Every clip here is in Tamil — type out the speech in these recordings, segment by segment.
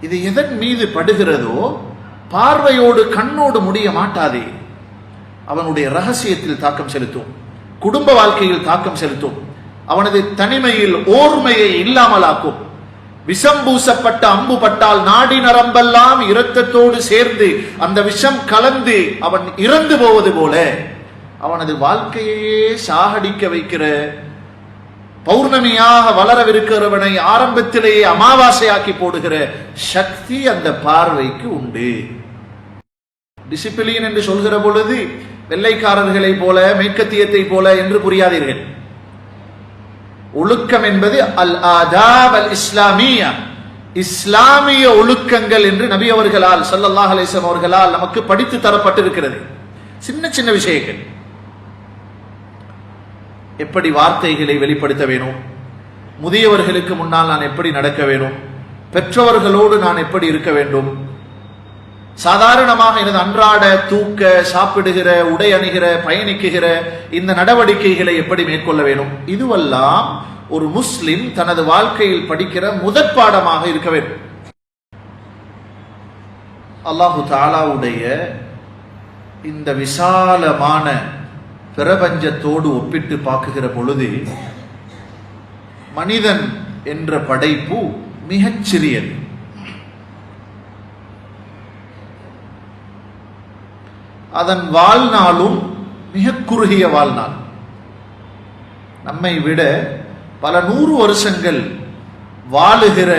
இது எதன் மீது படுகிறதோ பார்வையோடு கண்ணோடு முடிய மாட்டாதே. அவனுடைய ரகசியத்தில் தாக்கம் செலுத்தும், குடும்ப வாழ்க்கையில் தாக்கம் செலுத்தும், அவனது தனிமையில் ஓர்மையை இல்லாமலாக்கும். விஷம் பூசப்பட்ட அம்பு பட்டால் நாடி நரம்பெல்லாம் இரத்தத்தோடு சேர்ந்து அந்த விஷம் கலந்து அவன் இறந்து போவது போல அவனது வாழ்க்கையே சாகடிக்க வைக்கிற, பௌர்ணமியாக வளரவிருக்கிறவனை ஆரம்பத்திலேயே அமாவாசையாக்கி போடுகிற சக்தி அந்த பார்வைக்கு உண்டு. டிசிப்ளின் என்று சொல்கிற பொழுது வெள்ளைக்காரர்களை போல மேற்கத்தியத்தை போல என்று புரியாதீர்கள். ஒழுக்கம் என்பது அல் ஆதாப் அல் இஸ்லாமியா, இஸ்லாமிய ஒழுக்கங்கள் என்று நபி அவர்களால் ஸல்லல்லாஹு அலைஹி வஸல்லம் அவர்களால் நமக்கு படித்து தரப்பட்டிருக்கிறது. சின்ன சின்ன விஷயங்கள். எப்படி வார்த்தைகளை வெளிப்படுத்த வேணும், முதியவர்களுக்கு முன்னால் நான் எப்படி நடக்க வேணும், பெற்றவர்களோடு நான் எப்படி இருக்க வேண்டும், சாதாரணமாக எனது அன்றாட தூக்க, சாப்பிடுகிற, உடை அணிகிற, பயணிக்குகிற இந்த நடவடிக்கைகளை எப்படி மேற்கொள்ள வேண்டும், இதுவெல்லாம் ஒரு முஸ்லிம் தனது வாழ்க்கையில் படிக்கிற முதற் பாடமாக இருக்க வேண்டும். அல்லாஹு தஆலாவுடைய இந்த விசாலமான பிரபஞ்சத்தோடு ஒப்பிட்டு பார்க்குகிற பொழுது மனிதன் என்ற படைப்பு மிகச் சிறியது. அதன் வாழ்நாளும் மிக குறுகிய வாழ்நாள். நம்மை விட பல 100 வருஷங்கள் வாழுகிற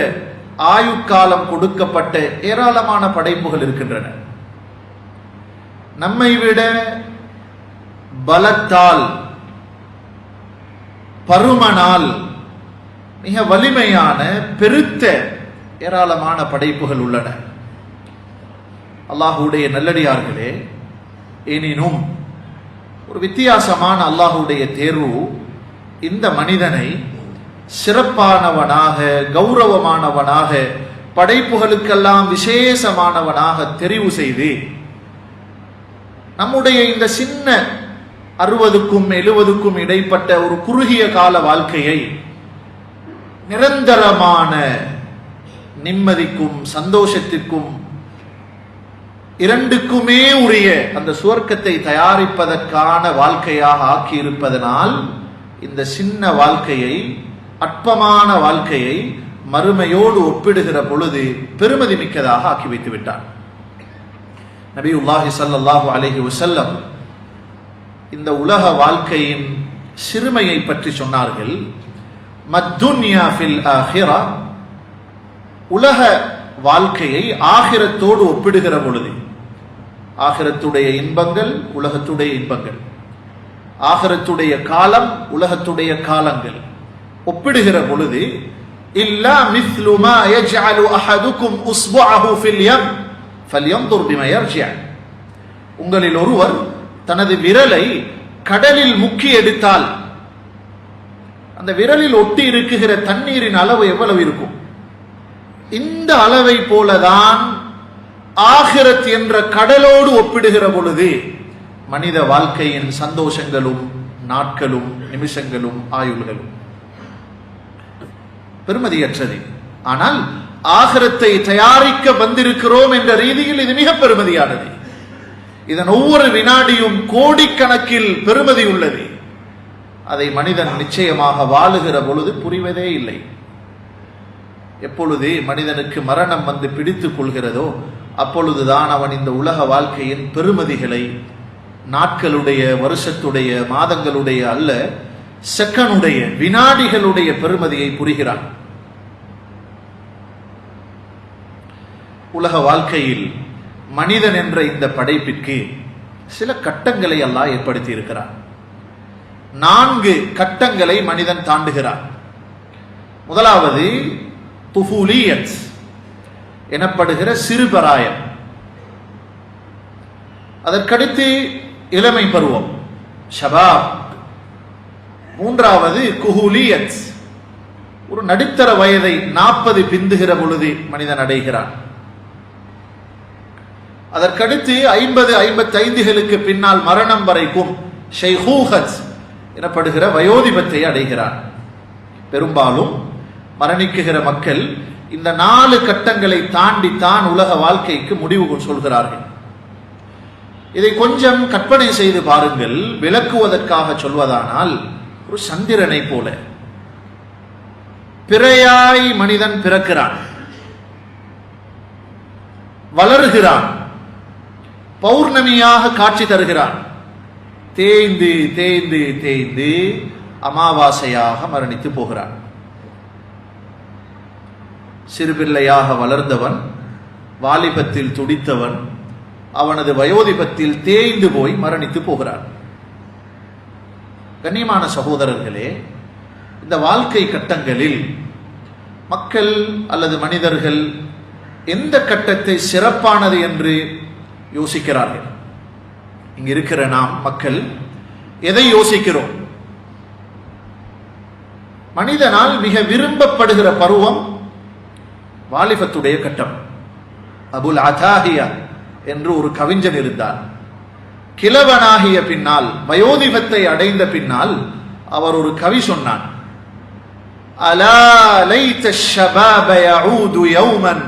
ஆயுட்காலம் கொடுக்கப்பட்ட ஏராளமான படைப்புகள் இருக்கின்றன. நம்மை விட பலத்தால், பருமனால் மிக வலிமையான பெருத்த ஏராளமான படைப்புகள் உள்ளன. அல்லாஹ்வுடைய நல்லடியார்களே, எனினும் ஒரு வித்தியாசமான அல்லாஹ்வுடைய தேர்வு இந்த மனிதனை சிறப்பானவனாக, கௌரவமானவனாக, படைப்புகளுக்கெல்லாம் விசேஷமானவனாக தெரிவு செய்து நம்முடைய இந்த சின்ன 60க்கும் 70க்கும் இடைப்பட்ட ஒரு குறுகிய கால வாழ்க்கையை நிரந்தரமான நிம்மதிக்கும் சந்தோஷத்திற்கும் இரண்டுக்குமே உரிய அந்த சுவர்க்கத்தை தயாரிப்பதற்கான வாழ்க்கையாக ஆக்கியிருப்பதனால் இந்த சின்ன வாழ்க்கையை, அற்பமான வாழ்க்கையை மறுமையோடு ஒப்பிடுகிற பொழுது பெருமதி மிக்கதாக ஆக்கி வைத்து விட்டார். நபியுல்லாஹி ஸல்லல்லாஹு அலைஹி வஸல்லம் இந்த உலக வாழ்க்கையின் சிறுமையை பற்றி சொன்னார்கள். மத்துன்யா ஃபில் ஆஹிரா, உலக வாழ்க்கையை ஆகிரத்தோடு ஒப்பிடுகிற பொழுது, ஆகிரத்துடைய இன்பங்கள் உலகத்துடைய இன்பங்கள், ஆகிரத்துடைய காலம் உலகத்துடைய காலங்கள் ஒப்பிடுகிற பொழுது இல்லா மிஸ்லு மா யஜ்அலு அஹதுக்கும் உஸ்புஅஹு ஃபில் யம் ஃபல்யன்துர் பிமா யர்ஜிஅ, உங்களில் ஒருவர் தனது விரலை கடலில் முக்கி எடுத்தால் அந்த விரலில் ஒட்டி இருக்குகிற தண்ணீரின் அளவு எவ்வளவு இருக்கும்? இந்த அளவை போலதான் ஆகிரத் என்ற கடலோடு ஒப்பிடுகிற பொழுது மனித வாழ்க்கையின் சந்தோஷங்களும் நாட்களும் நிமிஷங்களும் ஆயுள்களும் பெருமதியற்றது. ஆனால் ஆகிரத்தை தயாரிக்க வந்திருக்கிறோம் என்ற ரீதியில் இது மிக பெருமதியானது. இதன் ஒவ்வொரு வினாடியும் கோடிக்கணக்கில் பெருமதி உள்ளது. அதை மனிதன் நிச்சயமாக வாழுகிற பொழுது புரிவதே இல்லை. எப்பொழுது மனிதனுக்கு மரணம் வந்து பிடித்துக் கொள்கிறதோ அப்பொழுதுதான் அவன் இந்த உலக வாழ்க்கையின் பெருமதிகளை, நாட்களுடைய, வருஷத்துடைய, மாதங்களுடைய அல்ல, செகண்டுடைய, வினாடிகளுடைய பெருமதியை புரிகிறான். உலக வாழ்க்கையில் மனிதன் என்ற இந்த படைப்பிற்கு சில கட்டங்களை அல்லாஹ் ஏற்படுத்தி இருக்கிறான். 4 கட்டங்களை மனிதன் தாண்டுகிறான். முதலாவது துஃபூலியத் எனப்படுகிற சிறுபராயம். அதற்கடுத்து இளமை பருவம், ஷபாப். 3வது குஹூலியத், ஒரு நடுத்தர வயதை 40 பிந்துகிற பொழுது மனிதன் அடைகிறான். அதற்கடுத்து 50-55களுக்கு பின்னால் மரணம் வரைக்கும் ஷைஹூஹத் எனப்படுகிற வயோதிபத்தை அடைகிறான். பெரும்பாலும் மரணிக்குகிற மக்கள் இந்த 4 கட்டங்களை தாண்டி தான் உலக வாழ்க்கைக்கு முடிவு சொல்கிறார்கள். இதை கொஞ்சம் கற்பனை செய்து பாருங்கள். விளக்குவதற்காக சொல்வதானால், ஒரு சந்திரனை போல பிறையாய் மனிதன் பிறக்கிறான், வளர்கிறான், பௌர்ணமியாக காட்சி தருகிறான், தேய்ந்து தேய்ந்து தேய்ந்து அமாவாசையாக மரணித்து போகிறான். சிறுபிள்ளையாக வளர்ந்தவன், வாலிபத்தில் துடித்தவன், அவனது வயோதிபத்தில் தேய்ந்து போய் மரணித்து போகிறான். கண்ணியமான சகோதரர்களே, இந்த வாழ்க்கை கட்டங்களில் மக்கள் அல்லது மனிதர்கள் எந்த கட்டத்தை சிறப்பானது என்று யோசிக்கிறார்கள்? இங்க இருக்கிற நாம் மக்கள் எதை யோசிக்கிறோம்? மனிதனால் மிக விரும்பப்படுகிற பருவம் வாலிபத்துடைய கட்டம். அபுல் அதாஹியா என்று ஒரு கவிஞன் இருந்தார். கிழவனாகிய பின்னால், வயோதிபத்தை அடைந்த பின்னால் அவர் ஒரு கவி சொன்னான். அலா லைத ஷபாப யஊது யௌமன்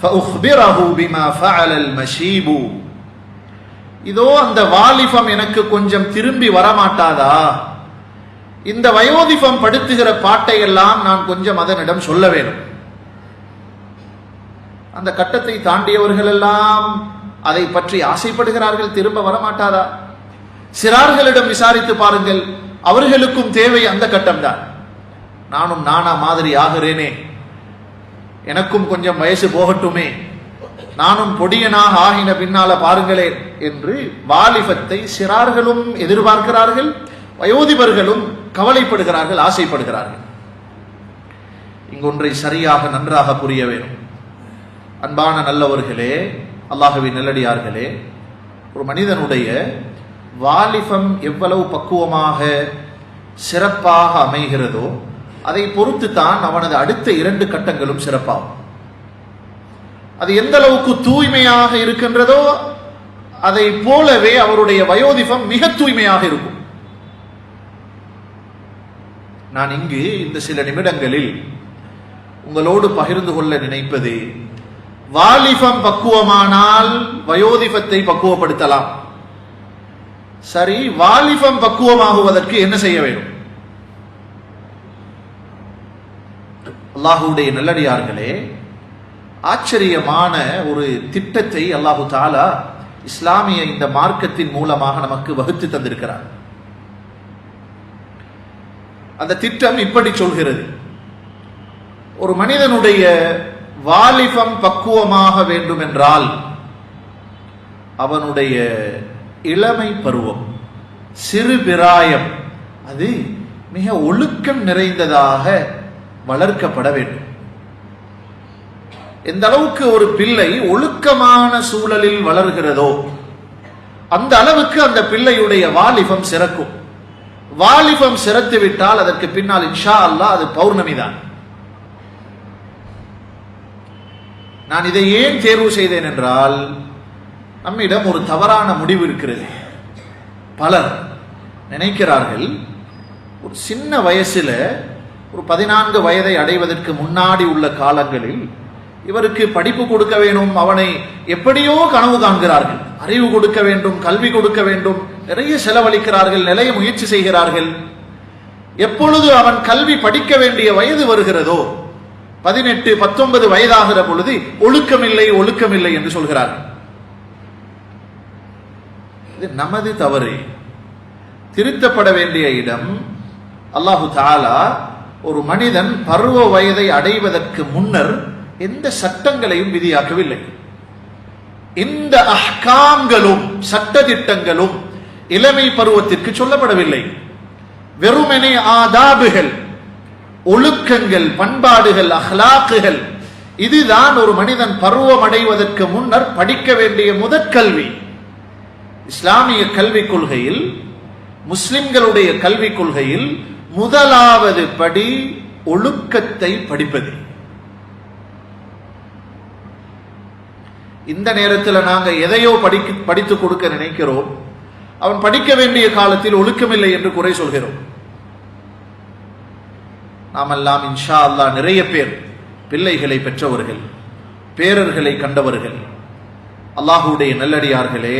ஃபஉக்பிரஹு பிமா ஃபஅலல் மஷீபு. இதோ அந்த வாலிபம் எனக்கு கொஞ்சம் திரும்பி வரமாட்டாதா? இந்த வயோதிபம் படுத்துகிற பாட்டை எல்லாம் நான் கொஞ்சம் அதனிடம் சொல்ல வேண்டும். அந்த கட்டத்தை தாண்டியவர்கள் எல்லாம் அதை பற்றி ஆசைப்படுகிறார்கள். திரும்ப வரமாட்டாதா? சிறார்களிடம் விசாரித்து பாருங்கள், அவர்களுக்கும் தேவை அந்த கட்டம்தான். நானும் நானா மாதிரி ஆகிறேனே, எனக்கும் கொஞ்சம் வயசு போகட்டுமே, நானும் பொடியனாக ஆகின பின்னால பாருங்களேன் என்று வாலிபத்தை சிறார்களும் எதிர்பார்க்கிறார்கள், வயோதிபர்களும் கவலைப்படுகிறார்கள், ஆசைப்படுகிறார்கள். இங்கொன்றை சரியாக நன்றாக புரிய வேண்டும். அன்பான நல்லவர்களே, அல்லாஹ்வின் நல்லடியார்களே, ஒரு மனிதனுடைய வாலிபம் எவ்வளவு பக்குவமாக சிறப்பாக அமைகிறதோ அதை பொறுத்து தான் அவனது அடுத்த 2 கட்டங்களும் சிறப்பாகும். அது எந்த அளவுக்கு தூய்மையாக இருக்கின்றதோ அதை போலவே அவருடைய வயோதிபம் மிக தூய்மையாக இருக்கும். நான் இங்கு இந்த சில நிமிடங்களில் உங்களோடு பகிர்ந்து கொள்ள நினைப்பது, வாலிபம் பக்குவமானால் வயோதிபத்தை பக்குவப்படுத்தலாம். சரி, வாலிபம் பக்குவமாகுவதற்கு என்ன செய்ய வேண்டும்? அல்லாஹ்வுடைய நல்லடியார்களே, ஆச்சரியமான ஒரு திட்டத்தை அல்லாஹு தஆலா இஸ்லாமிய இந்த மார்க்கத்தின் மூலமாக நமக்கு வகுத்து தந்திருக்கிறார். அந்த திட்டம் இப்படி சொல்கிறது: ஒரு மனிதனுடைய வாலிபம் பக்குவமாக வேண்டும் என்றால் அவனுடைய இளமை பருவம், சிறு பிராயம், அது மிக ஒழுக்கம் நிறைந்ததாக வளர்க்கப்பட வேண்டும். எந்த அளவுக்கு ஒரு பிள்ளை ஒழுக்கமான சூழலில் வளர்கிறதோ அந்த அளவுக்கு அந்த பிள்ளையுடைய வாலிபம் சிறக்கும். வாலிபம் சிறத்து விட்டால் அதற்கு பின்னால் இன்ஷா அல்லாஹ் அது பௌர்ணமி தான். நான் இதை ஏன் தேர்வு செய்தேன் என்றால், நம்மிடம் ஒரு தவறான முடிவு இருக்கிறது. பலர் நினைக்கிறார்கள், ஒரு சின்ன வயசுல ஒரு 14 வயதை அடைவதற்கு முன்னாடி உள்ள காலங்களில் இவருக்கு படிப்பு கொடுக்க வேண்டும், அவனை எப்படியோ கனவு காண்கிறார்கள், அறிவு கொடுக்க வேண்டும், கல்வி கொடுக்க வேண்டும், நிறைய செலவழிக்கிறார்கள், நிறைய முயற்சி செய்கிறார்கள். எப்பொழுது அவன் கல்வி படிக்க வேண்டிய வயது வருகிறதோ, 18, 19 வயதாகிற பொழுது ஒழுக்கமில்லை ஒழுக்கமில்லை என்று சொல்கிறார்கள். இது நமது தவறு, திருத்தப்பட வேண்டிய இடம். அல்லாஹு தஆலா ஒரு மனிதன் பருவ வயதை அடைவதற்கு முன்னர் எந்த சட்டங்களையும் விதியாக்கவில்லை. இந்த அஹ்காம்களும் சட்ட திட்டங்களும் இளமை பருவத்திற்கு சொல்லப்படவில்லை. வெறுமனே ஆதாபுகள், ஒழுக்கங்கள், பண்பாடுகள், அஹ்லாக்குகள், இதுதான் ஒரு மனிதன் பருவம் அடைவதற்கு முன்னர் படிக்க வேண்டிய முதற்கல்வி. இஸ்லாமிய கல்விக் கொள்கையில், முஸ்லிம்களுடைய கல்விக் கொள்கையில் முதலாவது படி ஒழுக்கத்தை படிப்பது. இந்த நேரத்தில் நாங்க எதையோ படித்து கொடுக்க நினைக்கிறோம், அவன் படிக்க வேண்டிய காலத்தில் ஒழுக்கமில்லை என்று குறை சொல்கிறோம். நாமெல்லாம் இன்ஷா அல்லாஹ் நிறைய பேர் பிள்ளைகளை பெற்றவர்கள், பேரர்களை கண்டவர்கள், அல்லாஹ்வுடைய நல்லடியார்களே,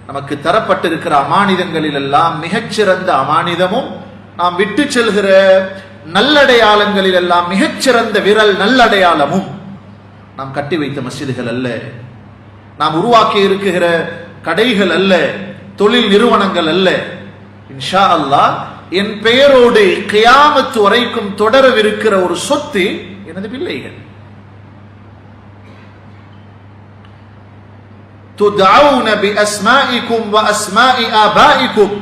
நமக்கு தரப்பட்டிருக்கிற அமானிதங்களில் எல்லாம் மிகச்சிறந்த அமானிதமும், நாம் விட்டு செல்கிற நல்லடையாளங்களில் எல்லாம் மிகச்சிறந்த விரல் நல்லடையாளமும் நாம் கட்டி வைத்த மஸ்ஜிதுகள் அல்ல, நாம் உருவாக்கி இருக்குகிற கடைகள் அல்ல, தொழில் நிறுவனங்கள் அல்ல. இன்ஷா அல்லாஹ் என் பெயரோடு கியாமத் வரைக்கும் தொடரவிருக்கிற ஒரு சொத்து எனது பிள்ளைகள். துதஊன பிஅஸ்மாஇக்கும் வஅஸ்மாஇ ஆபாஇக்கும்.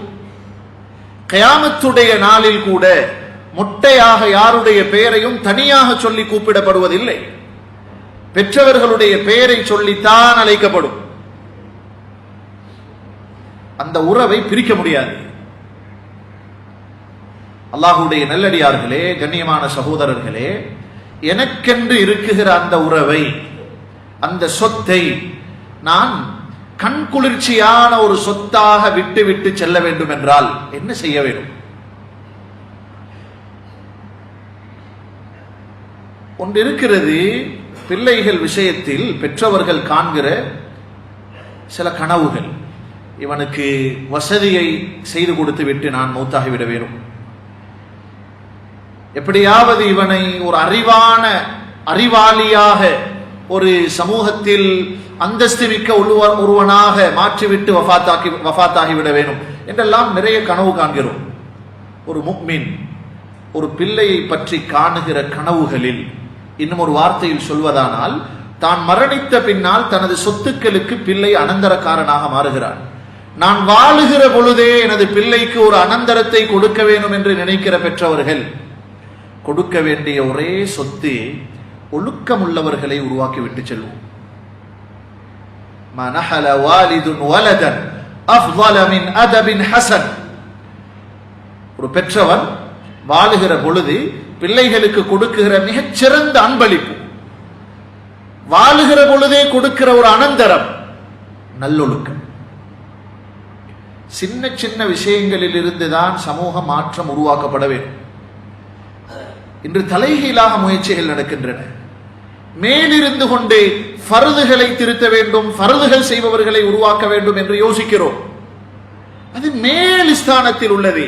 கியாமத்துடைய நாளில் கூட மொட்டையாக யாருடைய பெயரையும் தனியாக சொல்லி கூப்பிடப்படுவதில்லை. பெற்றவர்களுடைய பெயரை சொல்லித்தான் அழைக்கப்படும். அந்த உறவை பிரிக்க முடியாது. அல்லாஹ்வுடைய நல்லடியார்களே, கண்ணியமான சகோதரர்களே, எனக்கென்று இருக்குகிற அந்த உறவை, அந்த சொத்தை நான் கண் குளிர்ச்சியான ஒரு சொத்தாக விட்டு விட்டு செல்ல வேண்டும் என்றால் என்ன செய்ய வேண்டும்? ஒன்று இருக்கிறது, பிள்ளைகள் விஷயத்தில் பெற்றவர்கள் காண்கிற சில கனவுகள். இவனுக்கு வசதியை செய்து கொடுத்து விட்டு நான் மௌத்தாகிவிட வேண்டும், எப்படியாவது இவனை ஒரு அறிவாளியாக ஒரு சமூகத்தில் அந்தஸ்து மிக்க ஒருவனாக மாற்றிவிட்டு வஃபாத்தாகிவிட வேண்டும் என்றெல்லாம் நிறைய கனவு காண்கிறோம். ஒரு முஃமின் ஒரு பிள்ளையை பற்றி காணுகிற கனவுகளில் இன்னும் ஒரு வார்த்தையில் சொல்வதானால், தான் மரணித்த பின்னால் தனது சொத்துக்களுக்கு பிள்ளை அனந்தரக்காரனாக மாறுகிறான். நான் வாழுகிற பொழுதே எனது பிள்ளைக்கு ஒரு அனந்தரத்தை கொடுக்க வேண்டும் என்று நினைக்கிற பெற்றவர்கள், கொடுக்க வேண்டிய ஒரே சொத்து ஒழுக்கமுள்ளவர்களை உருவாக்கி விட்டு செல்வோம். மனஹல வாலிதுன் வலதன் அஃதல மின் அதபின் ஹஸன். ஒரு பெற்றவன் வாழுகிற பொழுது பிள்ளைகளுக்கு கொடுக்குகிற மிகச்சிறந்த அன்பளிப்பு, வாழுகிற பொழுதே கொடுக்கிற ஒரு அனந்தரம் நல்லொழுக்கம். சின்ன சின்ன விஷயங்களில் இருந்துதான் சமூக மாற்றம் உருவாக்கப்பட வேண்டும். இன்று தலைகீழாக முயற்சிகள் நடக்கின்றன. மேலிருந்து கொண்டே ஃபர்துகளை திருத்த வேண்டும், ஃபர்துகள் செய்பவர்களை உருவாக்க வேண்டும் என்று யோசிக்கிறோம். அது மேல் ஸ்தானத்தில் உள்ளது.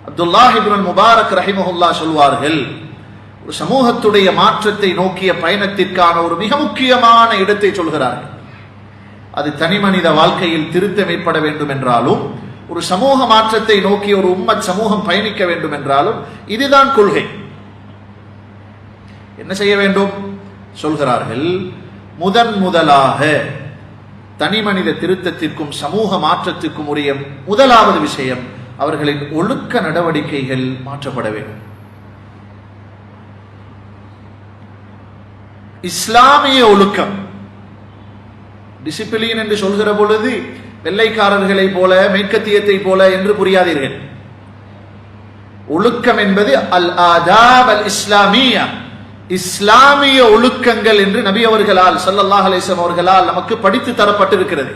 அப்துல்லாஹ் இப்னு முபாரக் ரஹிமஹுல்லாஹ் சொல்வார்கள், ஒரு சமூகத்துடைய மாற்றத்தை நோக்கிய பயணத்திற்கான ஒரு மிக முக்கியமான இடத்தை சொல்கிறார்கள். அது தனி மனித வாழ்க்கையில் திருத்தம் ஏற்பட வேண்டும் என்றாலும், ஒரு சமூக மாற்றத்தை நோக்கி ஒரு உம்மத் சமூகம் பயணிக்க வேண்டும் என்றாலும் இதுதான் கொள்கை. என்ன செய்ய வேண்டும் சொல்கிறார்கள்? முதலாக தனி மனித திருத்தத்திற்கும் சமூக மாற்றத்திற்கும் உரிய முதலாவது விஷயம், அவர்களின் ஒழுக்க நடவடிக்கைகள் மாற்றப்பட வேண்டும். இஸ்லாமிய ஒழுக்கம், டிசிப்ளின் என்று சொல்கிற பொழுது வெள்ளைக்காரர்களை போல மேற்கத்தியத்தை போல என்று புரியாதீர்கள். ஒழுக்கம் என்பது அல் ஆதாப் அல் இஸ்லாமியா, இஸ்லாமிய ஒழுக்கங்கள் என்று நபி அவர்களால் ஸல்லல்லாஹு அலைஹி வஸல்லம் அவர்களால் நமக்கு படித்து தரப்பட்டிருக்கிறது.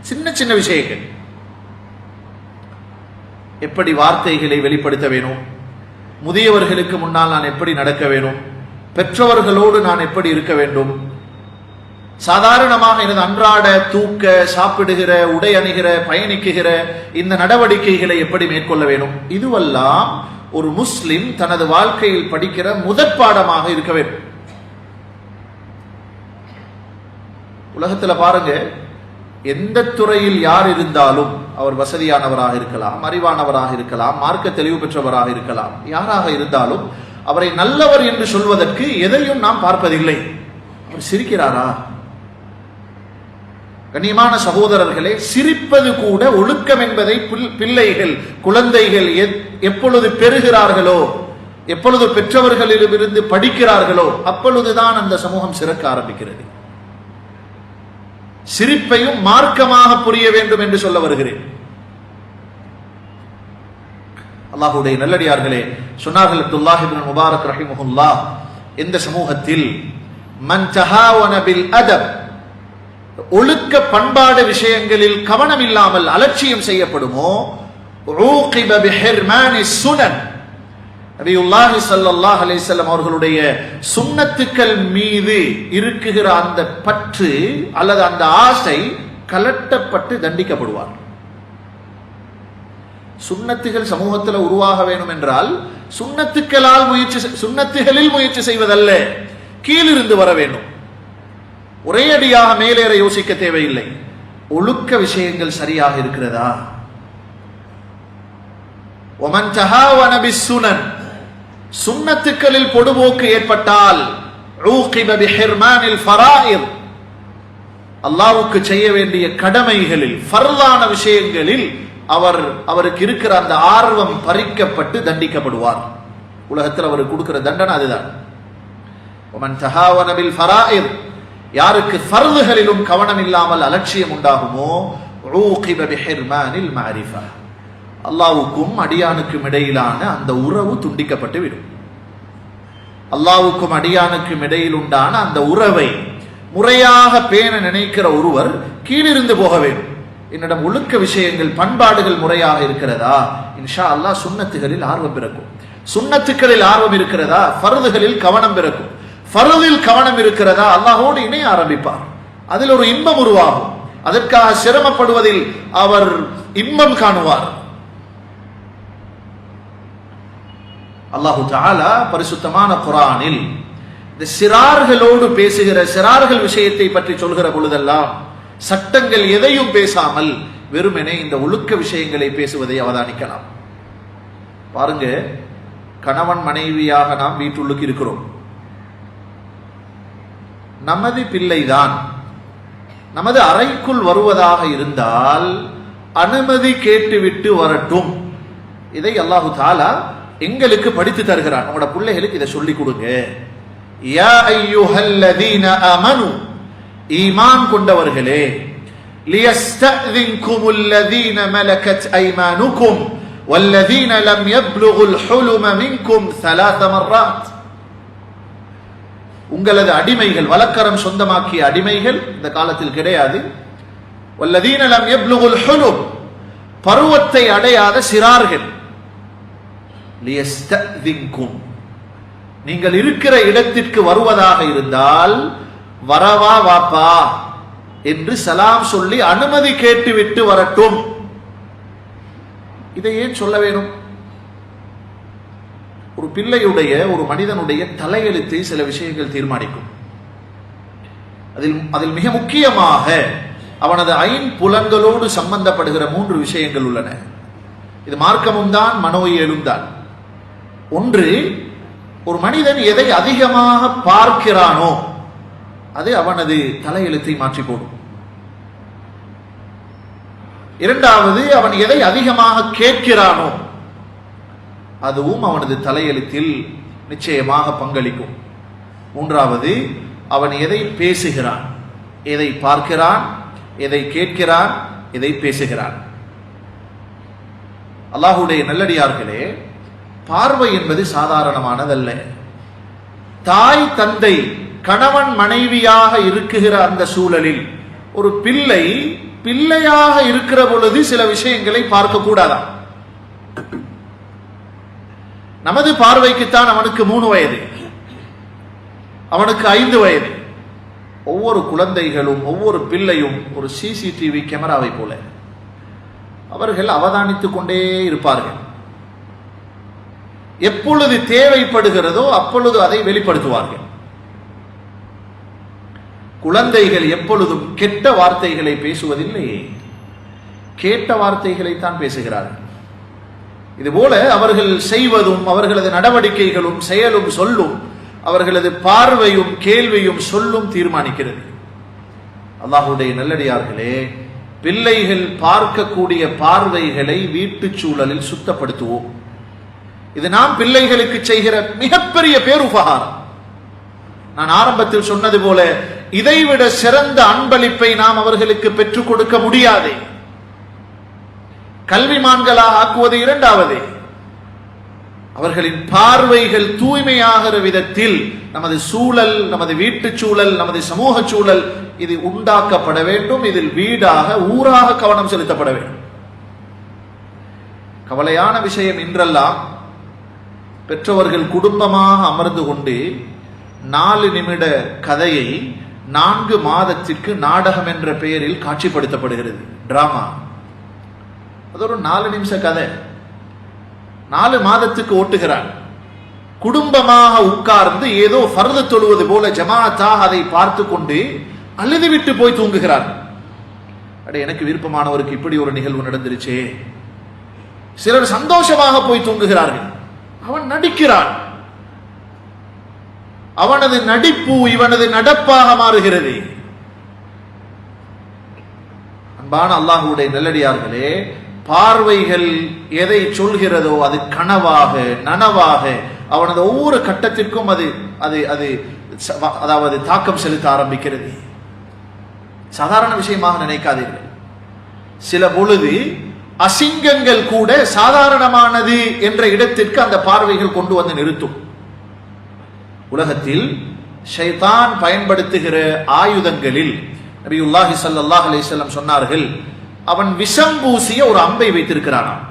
சின்ன சின்ன விஷயங்கள். எப்படி வார்த்தைகளை வெளிப்படுத்த வேணும், முதியவர்களுக்கு முன்னால் நான் எப்படி நடக்க வேணும், பெற்றவர்களோடு நான் எப்படி இருக்க வேண்டும், சாதாரணமாக எனது அன்றாட தூக்க, சாப்பிடுகிற, உடை அணிகிற, பயணிக்குகிற இந்த நடவடிக்கைகளை எப்படி மேற்கொள்ள வேண்டும், இதுவெல்லாம் ஒரு முஸ்லிம் தனது வாழ்க்கையில் படிக்கிற முதற்பாடமாக இருக்க வேண்டும். உலகத்துல பாருங்க, எந்த துறையில் யார் இருந்தாலும், அவர் வசதியானவராக இருக்கலாம், அறிவானவராக இருக்கலாம், மார்க்க தெளிவு பெற்றவராக இருக்கலாம், யாராக இருந்தாலும் அவரை நல்லவர் என்று சொல்வதற்கு எதையும் நாம் பார்ப்பதில்லை. அவர் சிரிக்கிறாரா? கண்ணியமான சகோதரர்களே, சிரிப்பது கூட ஒழுக்கம் என்பதை பிள்ளைகள், குழந்தைகள் எப்பொழுது பெறுகிறார்களோ, எப்பொழுது பெற்றவர்களிடமிருந்து படிக்கிறார்களோ, அப்பொழுதுதான் அந்த சமூகம் சிறக்க ஆரம்பிக்கிறது. சிரிப்பையும் மார்க்கமாக புரிய வேண்டும் என்று சொல்ல வருகிறேன். அல்லாஹ்வுடைய நல்லடியார்களே, சொன்னார்கள் அப்துல்லாஹ் இப்னு முபாரக் ரஹிமஹுல்லாஹ், இந்த சமூகத்தில் மன் தஹாவன பில் அதப், ஒழுக்க பண்பாடு விஷயங்களில் கவனம் இல்லாமல் அலட்சியம் செய்யப்படுமோ, ஊகிப பிஹிர்மானி சுனன், நபியுல்லாஹி ஸல்லல்லாஹு அலைஹி வஸல்லம் அவர்களுடைய சுன்னத்துக்கள் மீது இருக்குகிற அந்த பற்று அல்லது அந்த ஆசை கலட்டப்பட்டு தண்டிக்கப்படுவார். சுன்னத்துகள் சமூகத்தில் உருவாக வேண்டும் என்றால் சுன்னத்துகளில் முயற்சி செய்வதல்ல, கீழிருந்து வர வேண்டும். ஒரே அடியாக மேலேற யோசிக்க தேவையில்லை. ஒழுக்க விஷயங்கள் சரியாக இருக்கிறதா? ஒமன் தஹாவன பிஸ்ஸுனன், சுன்னத்துக்களில் பொடுபோக்கு ஏற்பட்டால் ஊகிப பிஹிர்மானில் ஃபராயித், அல்லாஹ்வுக்கு செய்ய வேண்டிய கடமைகளில் ஃபர்லான விஷயங்களில் அவருக்கு இருக்கிற அந்த ஆர்வம் பறிக்கப்பட்டு தண்டிக்கப்படுவார். உலகத்தில் அவருக்கு கொடுக்கிற தண்டனை அதுதான். ஒமன் தஹாவன பில் ஃபராயித், யாருக்கு ஃபர்துகளிலும் கவனம் இல்லாமல் அலட்சியம் உண்டாகுமோ ஊகிப பிஹிர்மானில் மஅரிஃபா, அல்லாஹ்வுக்கும் அடியானுக்கும் இடையிலான அந்த உறவு துண்டிக்கப்பட்டு விடும். அல்லாஹ்வுக்கும் அடியானுக்கும் இடையில் உண்டான அந்த உறவை முறையாக பேண நினைக்கிற ஒருவர் கீழிருந்து போக வேண்டும். என்னிடம் ஒழுக்க விஷயங்கள் பண்பாடுகள் முறையாக இருக்கிறதா, இன்ஷா அல்லாஹ் சுன்னத்துகளில் ஆர்வம் பிறக்கும். சுன்னத்துக்களில் ஆர்வம் இருக்கிறதா, ஃபர்துகளில் கவனம் பிறக்கும். ஃபர்தில் கவனம் இருக்கிறதா, அல்லாஹ்வோடு இணைய ஆரம்பிப்பார். அதில் ஒரு இன்பம் உருவாகும். அதற்காக சிரமப்படுவதில் அவர் இன்பம் காணுவார். அல்லாஹு தஆலா பரிசுத்தமான குர்ஆனில் இந்த சிறார்களோடு பேசுகிற சிறார்கள் விஷயத்தை பற்றி சொல்கிற பொழுதெல்லாம் சட்டங்கள் எதையும் பேசாமல் வெறுமனே இந்த ஒழுக்க விஷயங்களை பேசுவதை அவதானிக்கலாம். பாருங்க, கணவன் மனைவியாக நாம் வீட்டுள்ளுக்கு இருக்கிறோம். நமது பிள்ளைதான் நமது அறைக்குள் வருவதாக இருந்தால் அனுமதி கேட்டுவிட்டு வரட்டும். இதை அல்லாஹு தஆலா எங்களுக்கு படித்து தருகிறான். உங்களோட பிள்ளைகளுக்கு இதை சொல்லிக் கொடுங்க. யா அய்யுஹல்லதீன ஆமனு, ஈமான் கொண்டவர்களே, லியஸ்தஅذின்குமுல்லதீன மலகத் ஐமானுக்கும் வல்லதீன லம் யப்லுகுல் ஹுலும மின்கும் ثلاث مرات, உங்களது அடிமைகள், வலக்கரம் சொந்தமாக்கிய அடிமைகள் இந்த காலத்தில் கிடையாது. வல்லதீன லம் யப்லுகுல் ஹுலும், பருவத்தை அடையாத சிறார்கள். லியஸ்தஅذின்கும், நீங்கள் இருக்கிற இடத்திற்கு வருவதாக இருந்தால் வரவா வாப்பா என்று சலாம் சொல்லி அனுமதி கேட்டுவிட்டு வரட்டும். இதை ஏன் சொல்ல வேணும்? ஒரு பிள்ளையுடைய, ஒரு மனிதனுடைய தலையெழுத்தை சில விஷயங்கள் தீர்மானிக்கும். அதில் மிக முக்கியமாக அவனது ஐம்புலன்களோடு சம்பந்தப்படுகிற 3 விஷயங்கள் உள்ளன. இது மார்க்கமும் தான், மனோயியலும் தான். ஒன்று, ஒரு மனிதன் எதை அதிகமாக பார்க்கிறானோ அது அவனது தலையெழுத்தை மாற்றி போடும். இரண்டாவது, அவன் எதை அதிகமாக கேட்கிறானோ அதுவும் அவனது தலையெழுத்தில் நிச்சயமாக பங்களிக்கும். மூன்றாவது, அவன் எதை பேசுகிறான், எதை பார்க்கிறான், எதை கேட்கிறான், எதை பேசுகிறான். அல்லாஹ்வுடைய நல்லடியார்களே, பார்வை என்பது சாதாரணமானதல்ல. தாய் தந்தை கணவன் மனைவியாக இருக்குகிற அந்த சூழலில் ஒரு பிள்ளை பிள்ளையாக இருக்கிற பொழுது சில விஷயங்களை பார்க்க கூடாதான். நமது பார்வைக்குத்தான் அவனுக்கு 3 வயது, அவனுக்கு 5 வயது. ஒவ்வொரு குழந்தைகளும், ஒவ்வொரு பிள்ளையும் ஒரு சிசிடிவி கேமராவை போல அவர்கள் அவதானித்துக் கொண்டே இருப்பார்கள். எப்பொழுது தேவைப்படுகிறதோ அப்பொழுது அதை வெளிப்படுத்துவார்கள். குழந்தைகள் எப்பொழுதும் கெட்ட வார்த்தைகளை பேசுவதில்லை, கேட்ட வார்த்தைகளை தான் பேசுகிறார்கள். இதுபோல அவர்கள் செய்வதும், அவர்களது நடவடிக்கைகளும், செயலும், சொல்லும், அவர்களது பார்வையும், கேள்வியும், சொல்லும் தீர்மானிக்கிறது. அல்லாஹ்வுடைய நல்லடியார்களே, பிள்ளைகள் பார்க்கக்கூடிய பார்வைகளை வீட்டுச் சூழலில் சுத்தப்படுத்துவோம். இது நாம் பிள்ளைகளுக்கு செய்கிற மிகப்பெரிய பேருபகாரம். நான் ஆரம்பத்தில் சொன்னது போல இதைவிட சிறந்த அன்பளிப்பை நாம் அவர்களுக்கு பெற்றுக் கொடுக்க முடியாது. கல்விமான்களாக ஆக்குவது இரண்டாவது. அவர்களின் பார்வைகள் தூய்மையாகிற விதத்தில் நமது சூழல், நமது வீட்டுச் சூழல், நமது சமூக சூழல் இது உண்டாக்கப்பட வேண்டும். இதில் வீடாக, ஊராக கவனம் செலுத்தப்பட வேண்டும். கவலையான விஷயம், இன்றெல்லாம் பெற்றவர்கள் குடும்பமாக அமர்ந்து கொண்டு 4 நிமிட கதையை 4 மாதத்திற்கு நாடகம் என்ற பெயரில் காட்சிப்படுத்தப்படுகிறது. டிராமா. அது ஒரு 4 நிமிஷ கதை. 4 மாதத்துக்கு ஓட்டுகிறார். குடும்பமாக உட்கார்ந்து ஏதோ ஃபர்து தொழுவது போல ஜமாத்தாக அதை பார்த்து கொண்டு அழுது விட்டு போய் தூங்குகிறார். எனக்கு விருப்பமானவருக்கு இப்படி ஒரு நிகழ்வு நடந்துருச்சே. சிலர் சந்தோஷமாக போய் தூங்குகிறார்கள். அவன் நடிக்கிறான். அவனது நடிப்பு இவனது நடப்பாக மாறுகிறது. அன்பான அல்லாஹ்வுடைய நல்லடியார்களே, பார்வைகள் எதை சொல்கிறதோ அது கனவாக நனவாக அவனது ஒவ்வொரு கட்டத்திற்கும் அது அது அது அதாவது தாக்கம் செலுத்த ஆரம்பிக்கிறது. சாதாரண விஷயமாக நினைக்காதீர்கள். சில பொழுது அசிங்கங்கள் கூட சாதாரணமானது என்ற இடத்திற்கு அந்த பார்வைகள் கொண்டு வந்து நிறுத்தும். உலகத்தில் ஷைத்தான் பயன்படுத்துகிற ஆயுதங்களில் நபியுல்லாஹி ஸல்லல்லாஹு அலைஹி வஸல்லம் சொன்னார்கள், அவன் விஷம் பூசிய ஒரு அம்பை வைத்திருக்கிறானாம்.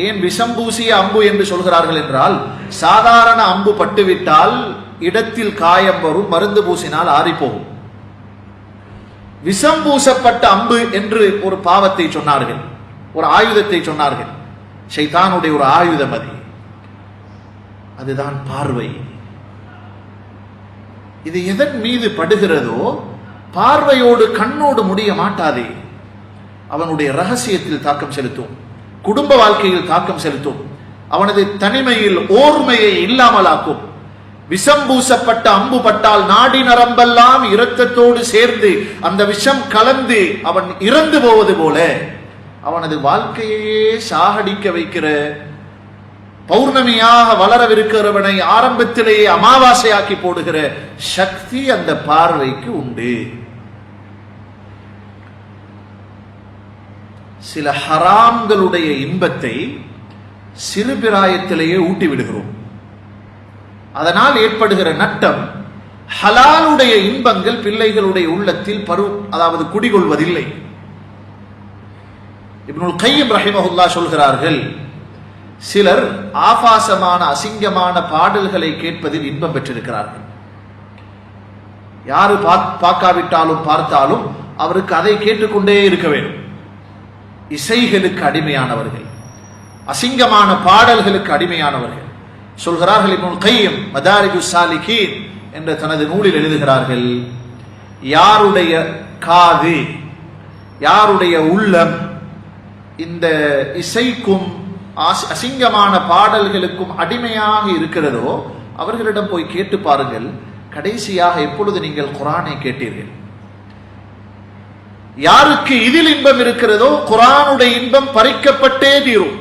ஏன் விஷம் பூசிய அம்பு என்று சொல்கிறார்கள் என்றால், சாதாரண அம்பு பட்டுவிட்டால் இடத்தில் காயம் வரும், மருந்து பூசினால் ஆறிப்போகும். விஷம் பூசப்பட்ட அம்பு என்று ஒரு பாவத்தை சொன்னார்கள், ஒரு ஆயுதத்தை சொன்னார்கள். ஷைத்தானுடைய ஒரு ஆயுதம் அது. அதுதான் பார்வை. இது எதன் மீது படுகிறதோ பார்வையோடு கண்ணோடு முடிய மாட்டாதே. அவனுடைய ரகசியத்தில் தாக்கம் செலுத்தும், குடும்ப வாழ்க்கையில் தாக்கம் செலுத்தும், அவனது தனிமையில் ஓர்மையை இல்லாமலாக்கும். விஷம் பூசப்பட்ட அம்பு பட்டால் நாடி நரம்பெல்லாம் இரத்தத்தோடு சேர்ந்து அந்த விஷம் கலந்து அவன் இறந்து போவது போல அவனது வாழ்க்கையே சாகடிக்க வைக்கிற, பௌர்ணமியாக வளரவிருக்கிறவனை ஆரம்பத்திலேயே அமாவாசையாக்கி போடுகிற சக்தி அந்த பார்வைக்கு உண்டு. சில ஹராம்களுடைய இன்பத்தை சிறுபிராயத்திலேயே ஊட்டி விடுகிறோம். அதனால் ஏற்படுகிற நட்டம், ஹலாலுடைய இன்பங்கள் பிள்ளைகளுடைய உள்ளத்தில் அதாவது குடிகொள்வதில்லை. இப்னுல் கய்யிம் ரஹிமஹுல்லாஹ் சொல்கிறார்கள், சிலர் ஆபாசமான அசிங்கமான பாடல்களை கேட்பதில் இன்பம் பெற்றிருக்கிறார்கள். யாரு பார்க்காவிட்டாலும் பார்த்தாலும் அவருக்கு அதை கேட்டுக்கொண்டே இருக்க வேண்டும். இசைகளுக்கு அடிமையானவர்கள், அசிங்கமான பாடல்களுக்கு அடிமையானவர்கள். சொல்கிறார்கள் இப்னுல் கய்யிம் மதாரிஜுஸ் சாலிகீன் என்ற தனது நூலில் எழுதுகிறார்கள், யாருடைய காது, யாருடைய உள்ளம் இந்த இசைக்கும் அசிங்கமான பாடல்களுக்கும் அடிமையாக இருக்கிறதோ அவர்களிடம் போய் கேட்டு பாருங்கள், கடைசியாக எப்பொழுது நீங்கள் குர்ஆனை கேட்டீர்கள்? யாருக்கு இதில் இன்பம் இருக்கிறதோ குர்ஆனுடைய இன்பம் பறிக்கப்பட்டே தீரும்.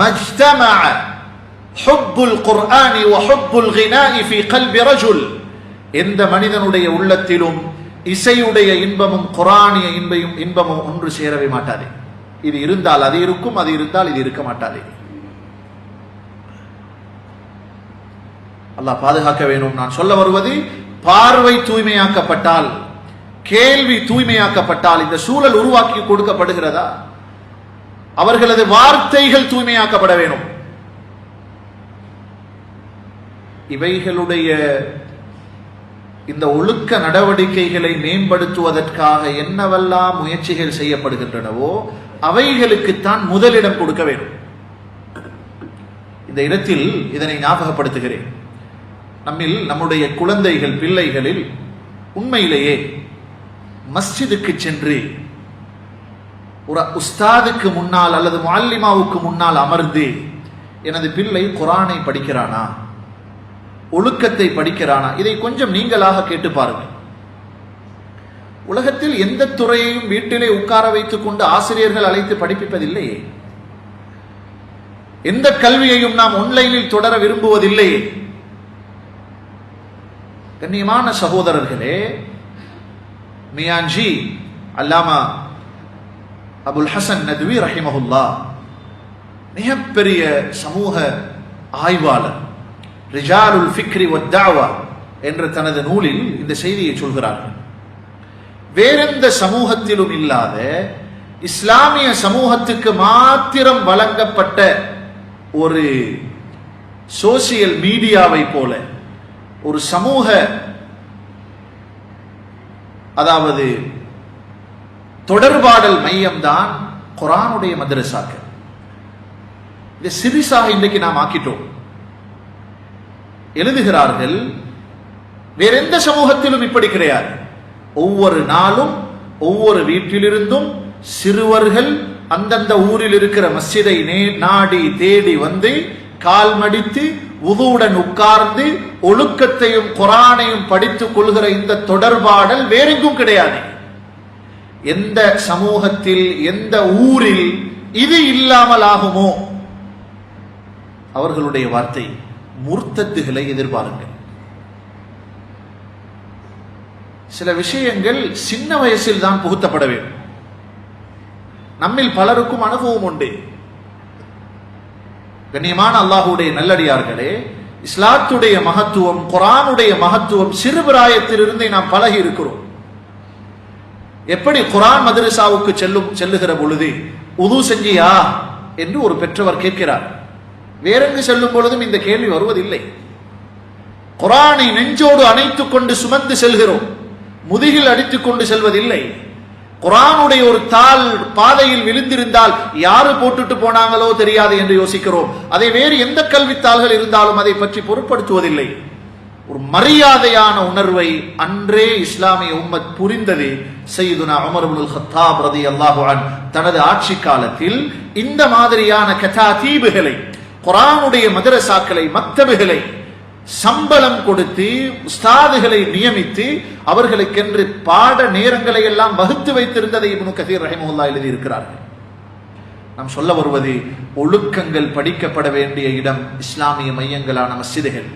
மஜ்தமஅ ஹுப்புல் குர்ஆனி வ ஹுப்புல் கினாஇ ஃபீ கல்பி ரஜுல், எந்த மனிதனுடைய உள்ளத்திலும் இசையுடைய இன்பமும் குர்ஆனிய இன்பமும் ஒன்று சேரவே மாட்டாது. இது இருந்தால் அது இருக்கும், அது இருந்தால் இது இருக்க மாட்டாது. அல்லாஹ் பாதுகாக்க வேண்டும். நான் சொல்ல வருவது, பார்வை தூய்மையாக்கப்பட்டால், கேள்வி தூய்மையாக்கப்பட்டால் இந்த சூழல் உருவாக்கி கொடுக்கப்படுகிறதா? அவர்களது வார்த்தைகள் தூய்மையாக்கப்பட வேண்டும். இவைகளுடைய இந்த ஒழுக்க நடவடிக்கைகளை மேம்படுத்துவதற்காக என்னவெல்லாம் முயற்சிகள் செய்யப்படுகின்றனவோ அவைகளுக்குத்தான் முதலிடம் கொடுக்க வேண்டும். இந்த இடத்தில் இதனை ஞாபகப்படுத்துகிறேன். நம்முடைய குழந்தைகள், பிள்ளைகளில் உண்மையிலேயே மஸ்ஜிதுக்கு சென்று ஒரு உஸ்தாதுக்கு முன்னால் அல்லது முஅல்லிமாவுக்கு முன்னால் அமர்ந்து எனது பிள்ளை குர்ஆனை படிக்கிறானா, ஒழுக்கத்தை படிக்கிறானா, இதை கொஞ்சம் நீங்களாக கேட்டு பாருங்கள். உலகத்தில் எந்த துறையையும் வீட்டிலே உட்கார வைத்துக் கொண்டு ஆசிரியர்கள் அழைத்து படிப்பிப்பதில்லையே. எந்த கல்வியையும் நாம் ஆன்லைனில் தொடர விரும்புவதில்லையே. கண்ணியமான சகோதரர்களே, மியான்ஜி அல்லாமா அபுல் ஹசன் நத்வி ரஹிமஹுல்லாஹ் மிகப்பெரிய சமூக ஆய்வாளர், ரிஜாலுல் ஃபிக்ரி வத்தாவா என்ற தனது நூலில் இந்த செய்தியை சொல்கிறார்கள். வேறெந்த சமூகத்திலும் இல்லாத இஸ்லாமிய சமூகத்துக்கு மாத்திரம் வழங்கப்பட்ட ஒரு சோசியல் மீடியாவை போல ஒரு சமூக அதாவது தொடர்பாடல் மையம்தான் குர்ஆனுடைய மதரசாக்கள். இதை சிறிசாக இன்றைக்கு நாம் ஆக்கிட்டோம். எழுதுகிறார்கள், வேற எந்த சமூகத்திலும் இப்படி கிடையாது. ஒவ்வொரு நாளும் ஒவ்வொரு வீட்டிலிருந்தும் சிறுவர்கள் அந்தந்த ஊரில் இருக்கிற மஸ்ஜிதை நாடி தேடி வந்து கால் மடித்து வுதுவுடன் உட்கார்ந்து ஒழுக்கத்தையும் குர்ஆனையும் படித்துக் கொள்கிற இந்த தொடர்பாடல் வேறெங்கும் கிடையாது. எந்த சமூகத்தில் எந்த ஊரில் இது இல்லாமல் ஆகுமோ அவர்களுடைய வார்த்தை முர்த்தத்துகளை எதிர்பாருங்கள். சில விஷயங்கள் சின்ன வயசில் தான் புகுத்தப்பட வேண்டும். நம்மில் பலருக்கும் அனுபவம் உண்டு. கண்ணியமான அல்லாஹ்வுடைய நல்லடியார்களே, இஸ்லாத்துடைய மகத்துவம், குர்ஆனுடைய மகத்துவம் சிறுபிராயத்திலிருந்தே நாம் பழகி இருக்கிறோம். எப்படி குர்ஆன் மதரசாவுக்கு செல்லுகிற பொழுது உது செஞ்சியா என்று ஒரு பெற்றவர் கேட்கிறார். வேறெங்கு செல்லும் பொழுதும் இந்த கேள்வி வருவதில்லை. குர்ஆனை நெஞ்சோடு அணைத்துக் கொண்டு சுமந்து செல்கிறோம், முதுகில் அடித்துக் கொண்டு செல்வதில்லை. குர்ஆனுடைய ஒரு தாள் பாதையில் விழுந்திருந்தால் யாரு போட்டுட்டு போனாங்களோ தெரியாது என்று யோசிக்கிறோம். அதை வேறு எந்த கல்வித்தாள்கள் இருந்தாலும் அதை பற்றி பொருட்படுத்துவதில்லை. ஒரு மரியாதையான உணர்வை அன்றே இஸ்லாமிய உம்மத் புரிந்தது. சையதுனா உமர் இப்னுல் கத்தாப் ரலியல்லாஹு அன்ஹு தனது ஆட்சி காலத்தில் இந்த மாதிரியான கதாதீபுகளை, குர்ஆனுடைய மதரசாக்களை, மக்தபுகளை சம்பளம் கொடுத்து உஸ்தாதுகளை நியமித்து அவர்களுக்கென்று பாட நேரங்களை எல்லாம் வகுத்து வைத்திருந்ததை இப்னு கதீர் ரஹிமஹுல்லாஹ் எழுதி இருக்கிறார்கள். நாம் சொல்ல வருவது, ஒழுக்கங்கள் படிக்கப்பட வேண்டிய இடம் இஸ்லாமிய மையங்களான மஸ்ஜிதுகள்.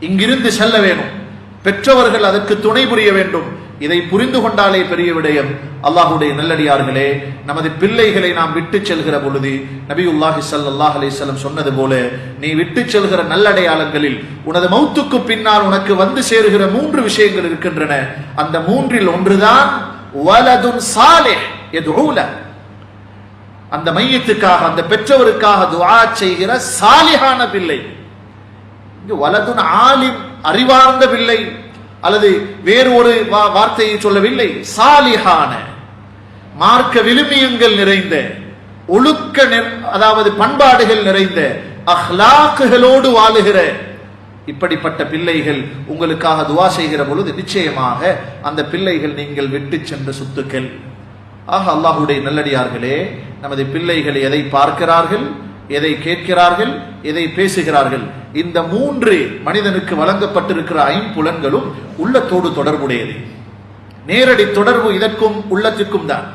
இங்கிருந்து செல்ல வேணும், பெற்றவர்கள் அதற்கு துணை புரிய வேண்டும். இதை புரிந்து கொண்டாலே பெரிய விடயம். அல்லாஹ்வுடைய நல்லடியார்களே, நமது பிள்ளைகளை நாம் விட்டு செல்கிற பொழுது நபியுல்லாஹி ஸல்லல்லாஹு அலைஹி வஸல்லம் சொன்னது போல, நீ விட்டு செல்கிற நல்லடையாளங்களில் உனது மௌத்துக்கு பின்னால் உனக்கு வந்து சேருகிற 3 விஷயங்கள் இருக்கின்றன. அந்த 3இல் ஒன்றுதான் வலதுன் சாலிஹ் யதுஊ லஹ். அந்த மையத்துக்காக, அந்த பெற்றவருக்காக துஆ செய்கிற சாலிஹான பிள்ளை. இங்கு வலதுன் ஆலிம், அறிவார்ந்த பிள்ளை அல்லது வேறு ஒரு வார்த்தையை சொல்லவில்லை. சாலிஹான, மார்க்க விழுமியங்கள் நிறைந்த, ஒழுக்க அதாவது பண்பாடுகள் நிறைந்த, அஹ்லாக்குகளோடு வாழுகிற இப்படிப்பட்ட பிள்ளைகள் உங்களுக்காக துஆ செய்கிற பொழுது நிச்சயமாக அந்த பிள்ளைகள் நீங்கள் விட்டு சென்ற சொத்துக்கள். ஆக அல்லாஹ்வுடைய நல்லடியார்களே, நமது பிள்ளைகள் எதை பார்க்கிறார்கள், எதை கேட்கிறார்கள், எதை பேசுகிறார்கள், இந்த 3 மனிதனுக்கு வழங்கப்பட்டிருக்கிற 5 புலன்களும் உள்ளத்தோடு தொடர்புடையது. நேரடி தொடர்பு இதற்கும் உள்ளத்துக்கும் தான்.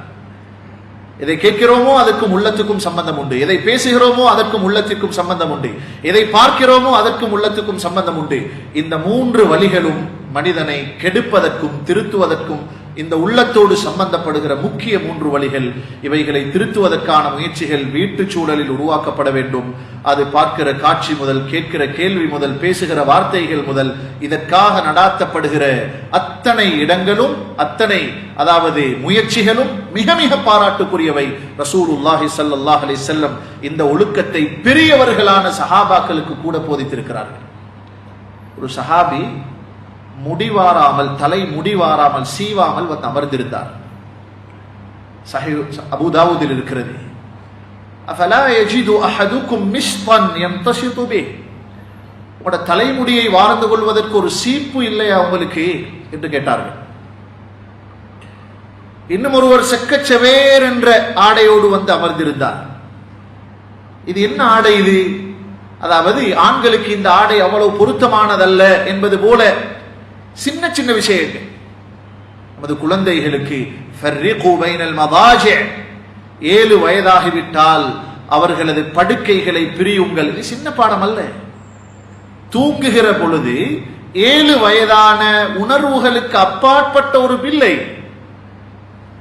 எதை கேட்கிறோமோ அதற்கும் உள்ளத்துக்கும் சம்பந்தம் உண்டு, எதை பேசுகிறோமோ அதற்கும் உள்ளத்துக்கும் சம்பந்தம் உண்டு, எதை பார்க்கிறோமோ அதற்கும் உள்ளத்துக்கும் சம்பந்தம் உண்டு. இந்த 3 வழிகளும் மனிதனை கெடுப்பதற்கும் திருத்துவதற்கும் இந்த உள்ளத்தோடு சம்பந்தப்படுகிற முக்கிய 3 வழிகள். இவைகளை திருத்துவதற்கான முயற்சிகள் வீட்டு சூழலில் உருவாக்கப்பட வேண்டும். அது பார்க்கிற காட்சி முதல், கேட்கிற கேள்வி முதல், பேசுகிற வார்த்தைகள் முதல், இதற்காக நடாத்தப்படுகிற அத்தனை இடங்களும், அத்தனை அதாவது முயற்சிகளும் மிக மிக பாராட்டுக்குரியவை. ரசூலுல்லாஹி ஸல்லல்லாஹு அலைஹி வஸல்லம் இந்த ஒழுக்கத்தை பெரியவர்களான சஹாபாக்களுக்கு கூட போதித்திருக்கிறார்கள். ஒரு சஹாபி முடிவாராமல், தலை முடிவாராமல், சீவாமல் வந்து அமர்ந்திருந்தார். சஹீஹ் அபூ தாவூதில் இருக்கிறது. அஃபலா யஜிது அஹதுக்கும் மிஷ்தன் யம்தஷிது பிஹ். உங்களோட தலைமுடியை வார்ந்து கொள்வதற்கு ஒரு சீப்பு இல்லையா உங்களுக்கு என்று கேட்டார்கள். இன்னும் ஒருவர் செக்கச்சவேர் என்ற ஆடையோடு வந்து அமர்ந்திருந்தார். இது என்ன ஆடை இது? அதாவது ஆண்களுக்கு இந்த ஆடை அவ்வளவு பொருத்தமானதல்ல என்பது போல சின்ன சின்ன விஷயங்கள். நமது குழந்தைகளுக்கு ஃபர்ரிகு பைனல் மதாஜி', 7 வயதாகிவிட்டால் அவர்களது படுக்கைகளை பிரியுங்கள். இது சின்ன பாடம் அல்ல. தூங்குகிற பொழுது 7 வயதான உணர்வுகளுக்கு அப்பாற்பட்ட ஒரு பிள்ளை,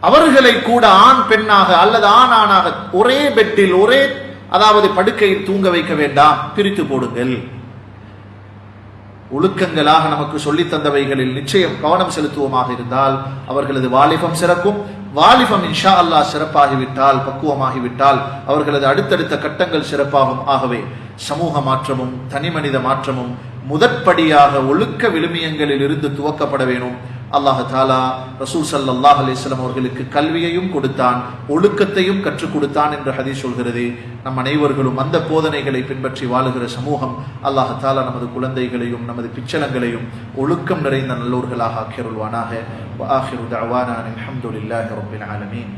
அவர்களை கூட ஆண் பெண்ணாக அல்லது ஆண் ஆணாக ஒரே பெட்டில், ஒரே அதாவது படுக்கையில் தூங்க வைக்க வேண்டாம், பிரித்து போடுங்கள். ஒழுக்கங்களாக நமக்கு சொல்லித் தந்தவைகளில் நிச்சயம் கவனம் செலுத்துவோமாக இருந்தால் அவர்களது வாலிபம் சிறக்கும், வாலிபம் இன்ஷா அல்லாஹ் சிறப்பாகிவிட்டால், பக்குவமாகிவிட்டால் அவர்களது அடுத்தடுத்த கட்டங்கள் சிறப்பாகும். ஆகவே சமூக மாற்றமும் தனிமனித மாற்றமும் முதற்படியாக ஒழுக்க விழுமியங்களில் இருந்து துவக்கப்பட வேணும். அல்லாஹ் தஆலா ரசூல் ஸல்லல்லாஹு அலைஹி வஸல்லம் அவர்களுக்கு கல்வியையும் கொடுத்தான், ஒழுக்கத்தையும் கற்றுக் கொடுத்தான் என்று ஹதீஸ் சொல்கிறது. நம் அனைவர்களும் அந்த போதனைகளை பின்பற்றி வாழுகிற சமூகம். அல்லாஹ் தஆலா நமது குழந்தைகளையும் நமது பிச்சலங்களையும் ஒழுக்கம் நிறைந்த நல்லோர்களாக ஆக்கியருள்வானாக. வ ஆகிரு தஅவானா அல்ஹம்துலில்லாஹி ரப்பில் ஆலமீன்.